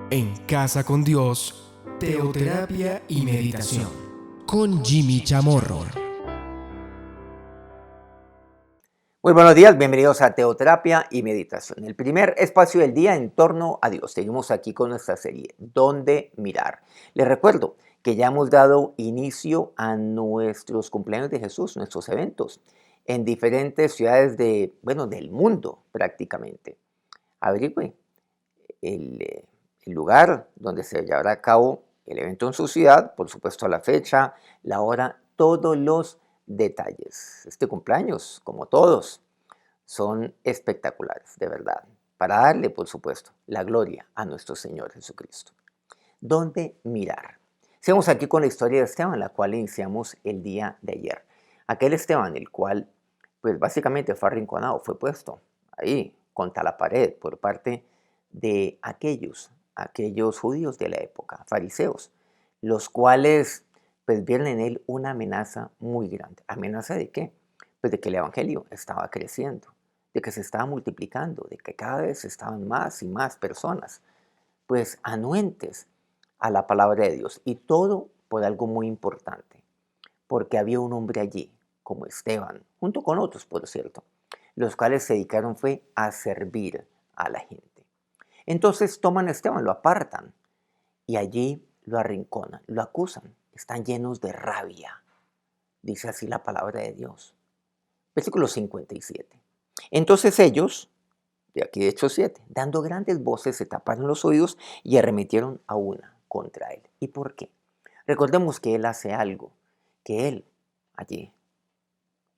En Casa con Dios, teoterapia y meditación, con Jimmy Chamorro. Muy buenos días, bienvenidos a Teoterapia y Meditación, el primer espacio del día en torno a Dios. Seguimos aquí con nuestra serie, ¿Dónde mirar? Les recuerdo que ya hemos dado inicio a nuestros cumpleaños de Jesús, nuestros eventos, en diferentes ciudades del mundo prácticamente. Averigüe el lugar donde se llevará a cabo el evento en su ciudad, por supuesto la fecha, la hora, todos los detalles. Este cumpleaños, como todos, son espectaculares, de verdad, para darle, por supuesto, la gloria a nuestro Señor Jesucristo. ¿Dónde mirar? Sigamos aquí con la historia de Esteban, la cual iniciamos el día de ayer. Aquel Esteban, el cual, pues básicamente fue arrinconado, fue puesto ahí contra la pared por parte de aquellos judíos de la época, fariseos, los cuales pues vieron en él una amenaza muy grande. ¿Amenaza de qué? Pues de que el evangelio estaba creciendo, de que se estaba multiplicando, de que cada vez estaban más y más personas, pues anuentes a la palabra de Dios. Y todo por algo muy importante, porque había un hombre allí, como Esteban, junto con otros, por cierto, los cuales se dedicaron fue a servir a la gente. Entonces toman a Esteban, lo apartan y allí lo arrinconan, lo acusan, están llenos de rabia. Dice así la palabra de Dios. Versículo 57. Entonces ellos, de aquí de Hechos 7, dando grandes voces, se taparon los oídos y arremetieron a una contra él. ¿Y por qué? Recordemos que él hace algo, que él, allí,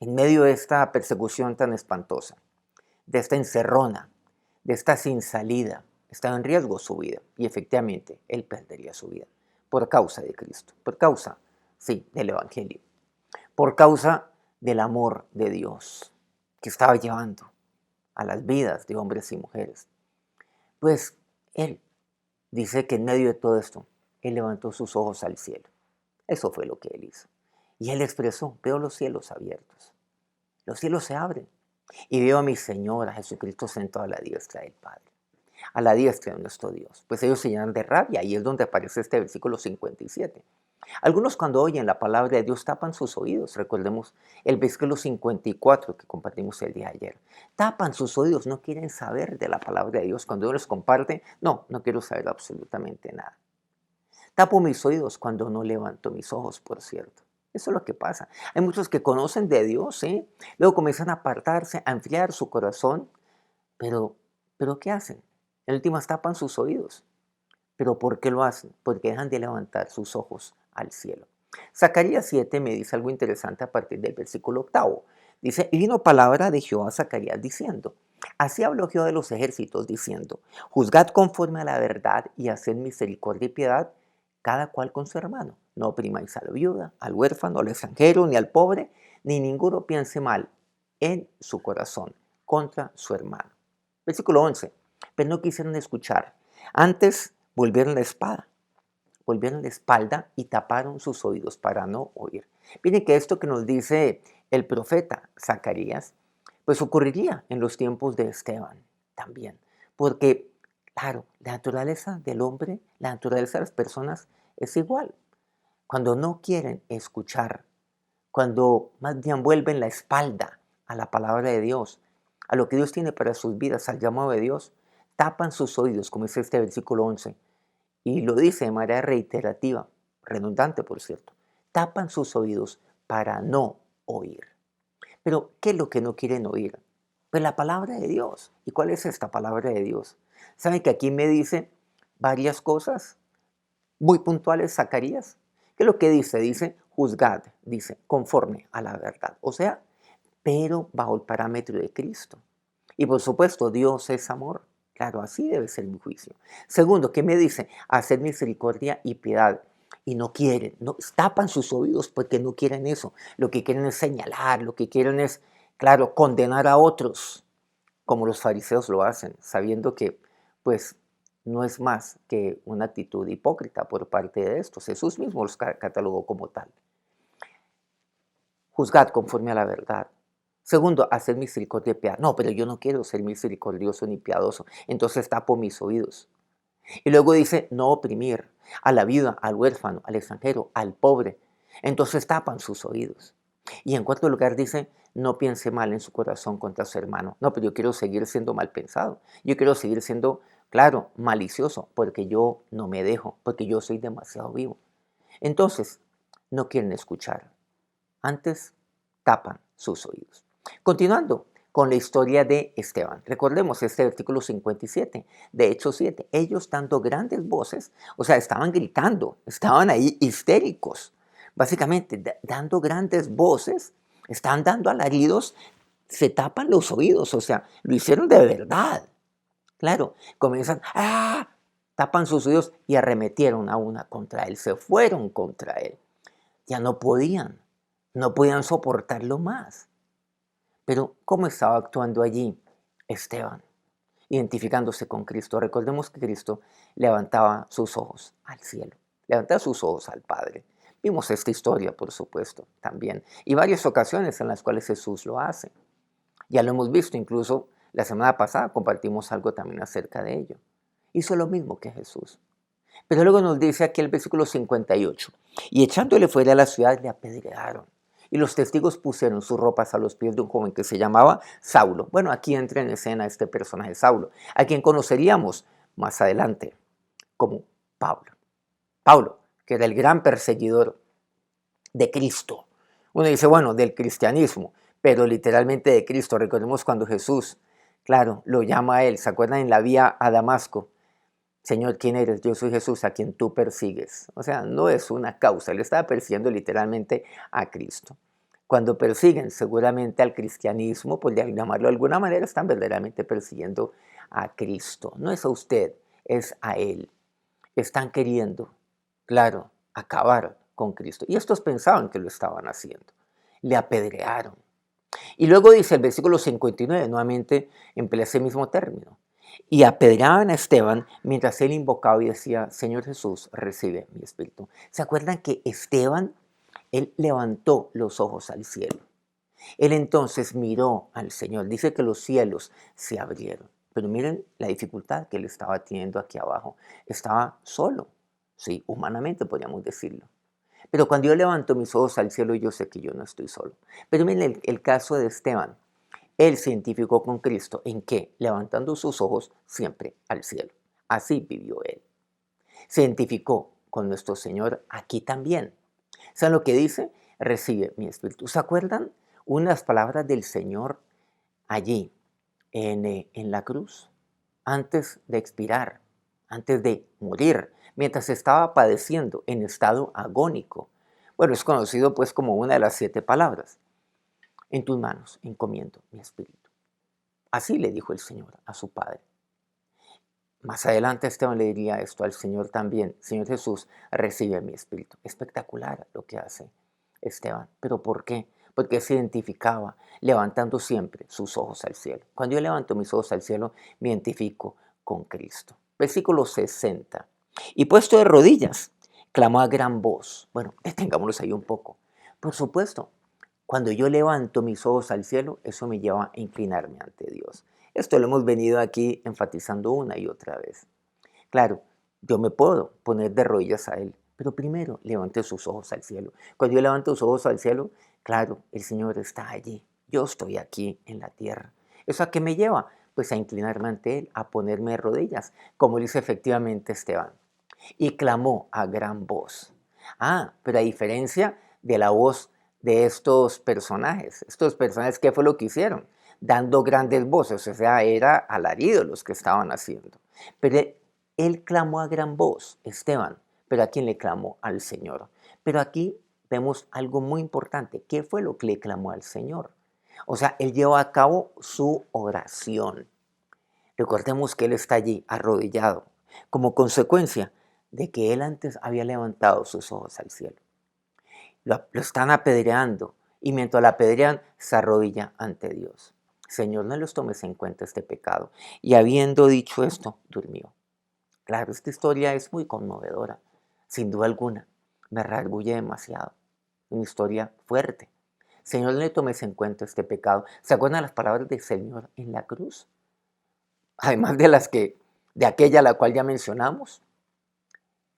en medio de esta persecución tan espantosa, de esta encerrona, de esta sin salida, estaba en riesgo su vida. Y efectivamente, él perdería su vida por causa de Cristo, por causa, sí, del Evangelio, por causa del amor de Dios que estaba llevando a las vidas de hombres y mujeres. Pues él dice que en medio de todo esto, él levantó sus ojos al cielo. Eso fue lo que él hizo. Y él expresó, veo los cielos abiertos. Los cielos se abren. Y veo a mi Señor, a Jesucristo, sentado a la diestra del Padre, a la diestra de nuestro Dios. Pues ellos se llenan de rabia y es donde aparece este versículo 57. Algunos cuando oyen la palabra de Dios tapan sus oídos. Recordemos el versículo 54 que compartimos el día de ayer. Tapan sus oídos, no quieren saber de la palabra de Dios. Cuando Dios les comparte, no quiero saber absolutamente nada. Tapo mis oídos cuando no levanto mis ojos, por cierto. Eso es lo que pasa. Hay muchos que conocen de Dios, ¿sí? Luego comienzan a apartarse, a enfriar su corazón, pero ¿qué hacen? En últimas tapan sus oídos. ¿Pero por qué lo hacen? Porque dejan de levantar sus ojos al cielo. Zacarías 7 me dice algo interesante a partir del versículo 8. Dice, y vino palabra de Jehová a Zacarías diciendo, así habló Jehová de los ejércitos diciendo, juzgad conforme a la verdad y haced misericordia y piedad, cada cual con su hermano. No oprimáis a la viuda, al huérfano, al extranjero, ni al pobre, ni ninguno piense mal en su corazón contra su hermano. Versículo 11. Pero no quisieron escuchar. Antes volvieron la espalda y taparon sus oídos para no oír. Miren que esto que nos dice el profeta Zacarías, pues ocurriría en los tiempos de Esteban también. Porque, claro, la naturaleza del hombre, la naturaleza de las personas es igual. Cuando no quieren escuchar, cuando más bien vuelven la espalda a la palabra de Dios, a lo que Dios tiene para sus vidas, al llamado de Dios, tapan sus oídos, como dice este versículo 11, y lo dice de manera reiterativa, redundante por cierto, tapan sus oídos para no oír. Pero, ¿qué es lo que no quieren oír? Pues la palabra de Dios. ¿Y cuál es esta palabra de Dios? ¿Saben que aquí me dice varias cosas muy puntuales Zacarías? ¿Qué es lo que dice? Dice, juzgad, dice, conforme a la verdad. O sea, pero bajo el parámetro de Cristo. Y por supuesto, Dios es amor. Claro, así debe ser mi juicio. Segundo, ¿qué me dice? Hacer misericordia y piedad. Y no quieren, no, tapan sus oídos porque no quieren eso. Lo que quieren es señalar, lo que quieren es, claro, condenar a otros, como los fariseos lo hacen, sabiendo que, pues, no es más que una actitud hipócrita por parte de estos. Jesús mismo los catalogó como tal. Juzgad conforme a la verdad. Segundo, hacer misericordia y piedad. No, pero yo no quiero ser misericordioso ni piadoso. Entonces tapo mis oídos. Y luego dice no oprimir a la viuda, al huérfano, al extranjero, al pobre. Entonces tapan sus oídos. Y en cuarto lugar dice, no piense mal en su corazón contra su hermano. No, pero yo quiero seguir siendo mal pensado. Yo quiero seguir siendo, claro, malicioso, porque yo no me dejo, porque yo soy demasiado vivo. Entonces, no quieren escuchar. Antes, tapan sus oídos. Continuando con la historia de Esteban. Recordemos este artículo 57 de Hechos 7. Ellos dando grandes voces, o sea, estaban gritando, estaban ahí histéricos. Básicamente, dando grandes voces, están dando alaridos, se tapan los oídos, o sea, lo hicieron de verdad. Claro, comienzan, ¡ah! Tapan sus oídos y arremetieron a una contra él, se fueron contra él. Ya no podían soportarlo más. Pero ¿cómo estaba actuando allí Esteban? Identificándose con Cristo. Recordemos que Cristo levantaba sus ojos al cielo, levantaba sus ojos al Padre. Vimos esta historia, por supuesto, también, y varias ocasiones en las cuales Jesús lo hace. Ya lo hemos visto, incluso la semana pasada compartimos algo también acerca de ello. Hizo lo mismo que Jesús. Pero luego nos dice aquí el versículo 58, y echándole fuera de la ciudad le apedrearon. Y los testigos pusieron sus ropas a los pies de un joven que se llamaba Saulo. Bueno, aquí entra en escena este personaje Saulo, a quien conoceríamos más adelante como Pablo. Pablo, que era el gran perseguidor de Cristo. Uno dice, bueno, del cristianismo, pero literalmente de Cristo. Recordemos cuando Jesús, claro, lo llama a él. ¿Se acuerdan en la vía a Damasco? Señor, ¿quién eres? Yo soy Jesús a quien tú persigues. O sea, no es una causa, él estaba persiguiendo literalmente a Cristo. Cuando persiguen seguramente al cristianismo, pues de llamarlo de alguna manera, están verdaderamente persiguiendo a Cristo. No es a usted, es a Él. Están queriendo, claro, acabar con Cristo. Y estos pensaban que lo estaban haciendo. Le apedrearon. Y luego dice el versículo 59, nuevamente emplea ese mismo término. Y apedreaban a Esteban mientras él invocaba y decía, Señor Jesús, recibe mi espíritu. ¿Se acuerdan que Esteban, él levantó los ojos al cielo? Él entonces miró al Señor. Dice que los cielos se abrieron. Pero miren la dificultad que él estaba teniendo aquí abajo. Estaba solo, sí, humanamente podríamos decirlo. Pero cuando yo levanto mis ojos al cielo, yo sé que yo no estoy solo. Pero miren el caso de Esteban. Él se identificó con Cristo. ¿En qué? Levantando sus ojos siempre al cielo. Así vivió él. Se identificó con nuestro Señor aquí también. ¿Saben lo que dice? Recibe mi espíritu. ¿Se acuerdan unas palabras del Señor allí en la cruz? Antes de expirar, antes de morir, mientras estaba padeciendo en estado agónico. Bueno, es conocido pues como una de las 7 palabras. En tus manos encomiendo mi espíritu. Así le dijo el Señor a su Padre. Más adelante Esteban le diría esto al Señor también. Señor Jesús, recibe mi espíritu. Espectacular lo que hace Esteban. ¿Pero por qué? Porque se identificaba levantando siempre sus ojos al cielo. Cuando yo levanto mis ojos al cielo, me identifico con Cristo. Versículo 60. Y puesto de rodillas, clamó a gran voz. Bueno, detengámonos ahí un poco. Por supuesto, cuando yo levanto mis ojos al cielo, eso me lleva a inclinarme ante Dios. Esto lo hemos venido aquí enfatizando una y otra vez. Claro, yo me puedo poner de rodillas a Él, pero primero levante sus ojos al cielo. Cuando yo levanto los ojos al cielo, claro, el Señor está allí. Yo estoy aquí en la tierra. ¿Eso a qué me lleva? Pues a inclinarme ante Él, a ponerme de rodillas, como dice efectivamente Esteban. Y clamó a gran voz. Pero a diferencia de la voz de estos personajes, ¿qué fue lo que hicieron? Dando grandes voces, o sea, era alarido los que estaban haciendo. Pero él clamó a gran voz, Esteban, pero ¿a quién le clamó? Al Señor. Pero aquí vemos algo muy importante. ¿Qué fue lo que le clamó al Señor? O sea, él llevó a cabo su oración. Recordemos que él está allí arrodillado, como consecuencia de que él antes había levantado sus ojos al cielo. Lo están apedreando y mientras lo apedrean se arrodilla ante Dios. Señor, no los tomes en cuenta este pecado. Y habiendo dicho esto, durmió. Claro, esta historia es muy conmovedora, sin duda alguna. Me redarguye demasiado. Una historia fuerte. Señor, no le tomes en cuenta este pecado. ¿Se acuerdan las palabras del Señor en la cruz? Además de las que de aquella a la cual ya mencionamos.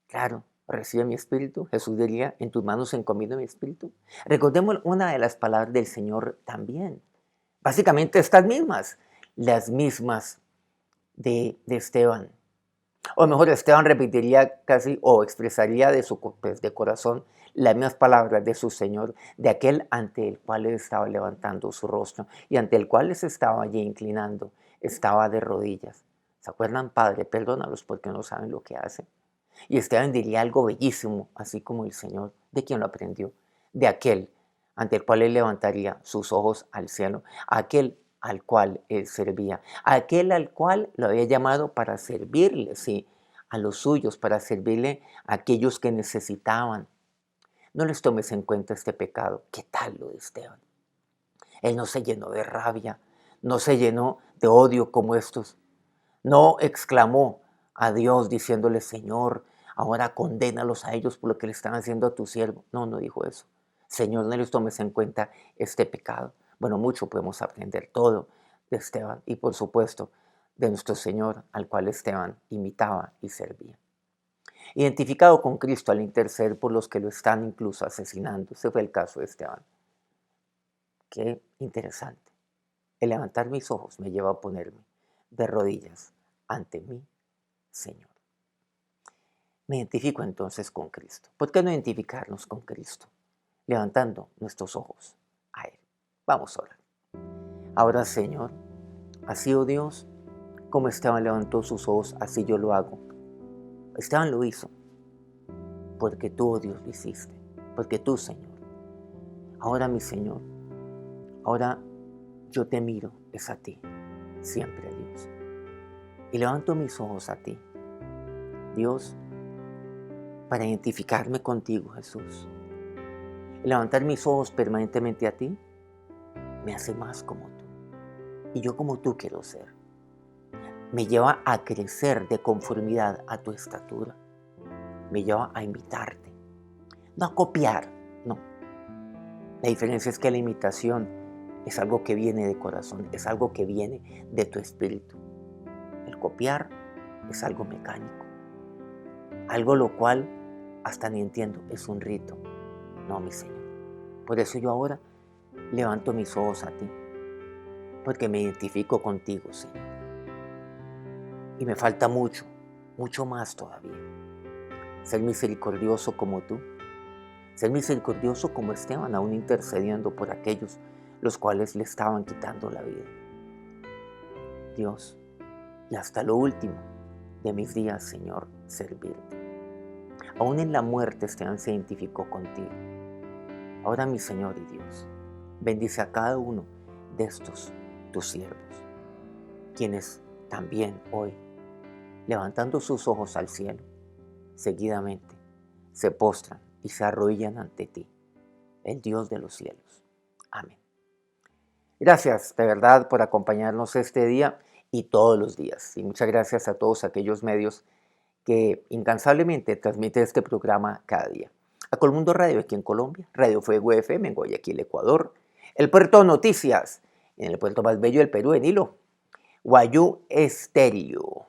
Claro, recibe mi espíritu. Jesús diría, en tus manos encomiendo mi espíritu. Recordemos una de las palabras del Señor también. Básicamente estas mismas, las mismas de Esteban. O mejor, Esteban repetiría casi o expresaría de corazón las mismas palabras de su Señor, de aquel ante el cual él estaba levantando su rostro y ante el cual se estaba allí inclinando, estaba de rodillas. ¿Se acuerdan, Padre? Perdónalos porque no saben lo que hacen. Y Esteban diría algo bellísimo, así como el Señor. ¿De quién lo aprendió? De aquel ante el cual él levantaría sus ojos al cielo, aquel al cual él servía, aquel al cual lo había llamado para servirle, sí, a los suyos, para servirle a aquellos que necesitaban. No les tomes en cuenta este pecado. ¿Qué tal lo de Esteban? Él no se llenó de rabia, no se llenó de odio como estos. No exclamó a Dios diciéndole, Señor, ahora condénalos a ellos por lo que le están haciendo a tu siervo. No, no dijo eso. Señor, no les tomes en cuenta este pecado. Bueno, mucho podemos aprender todo de Esteban y por supuesto de nuestro Señor al cual Esteban imitaba y servía. Identificado con Cristo al interceder por los que lo están incluso asesinando. Ese fue el caso de Esteban. Qué interesante. El levantar mis ojos me lleva a ponerme de rodillas ante mi Señor. Me identifico entonces con Cristo. ¿Por qué no identificarnos con Cristo? Levantando nuestros ojos a Él. Vamos a orar. Ahora, Señor, así, oh Dios, como Esteban levantó sus ojos, así yo lo hago. Esteban lo hizo porque tú, oh Dios, lo hiciste. Porque tú, Señor. Ahora, mi Señor, ahora yo te miro, es a ti, siempre, Dios. Y levanto mis ojos a ti, Dios, para identificarme contigo, Jesús. Y levantar mis ojos permanentemente a ti me hace más como tú. Y yo como tú quiero ser. Me lleva a crecer de conformidad a tu estatura. Me lleva a imitarte. No a copiar, no. La diferencia es que la imitación es algo que viene de corazón, es algo que viene de tu espíritu. El copiar es algo mecánico. Algo lo cual hasta ni entiendo, es un rito. No, mi Señor. Por eso yo ahora levanto mis ojos a ti, porque me identifico contigo, Señor. Y me falta mucho, mucho más todavía. Ser misericordioso como tú, ser misericordioso como Esteban, aún intercediendo por aquellos los cuales le estaban quitando la vida. Dios, y hasta lo último de mis días, Señor, servirte. Aún en la muerte Esteban se identificó contigo. Ahora, mi Señor y Dios, bendice a cada uno de estos tus siervos, quienes también hoy, levantando sus ojos al cielo, seguidamente se postran y se arrodillan ante ti, el Dios de los cielos. Amén. Gracias de verdad por acompañarnos este día y todos los días. Y muchas gracias a todos aquellos medios que incansablemente transmiten este programa cada día. A Colmundo Radio aquí en Colombia, Radio Fuego FM en Guayaquil, Ecuador, El Puerto Noticias en el puerto más bello del Perú, en Hilo, Guayú Estéreo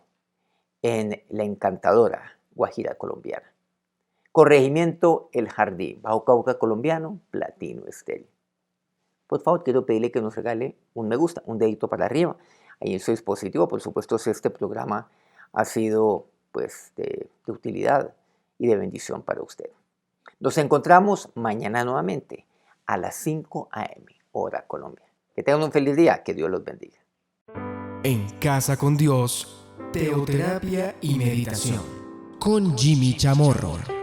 en La Encantadora, Guajira colombiana, Corregimiento El Jardín, Bajo Cauca colombiano, Platino Estéreo. Por favor, quiero pedirle que nos regale un me gusta, un dedito para arriba, ahí en su dispositivo. Por supuesto, si este programa ha sido pues de utilidad y de bendición para usted. Nos encontramos mañana nuevamente a las 5 a.m. hora Colombia. Que tengan un feliz día, que Dios los bendiga. En Casa con Dios, teoterapia y meditación con Jimmy Chamorro.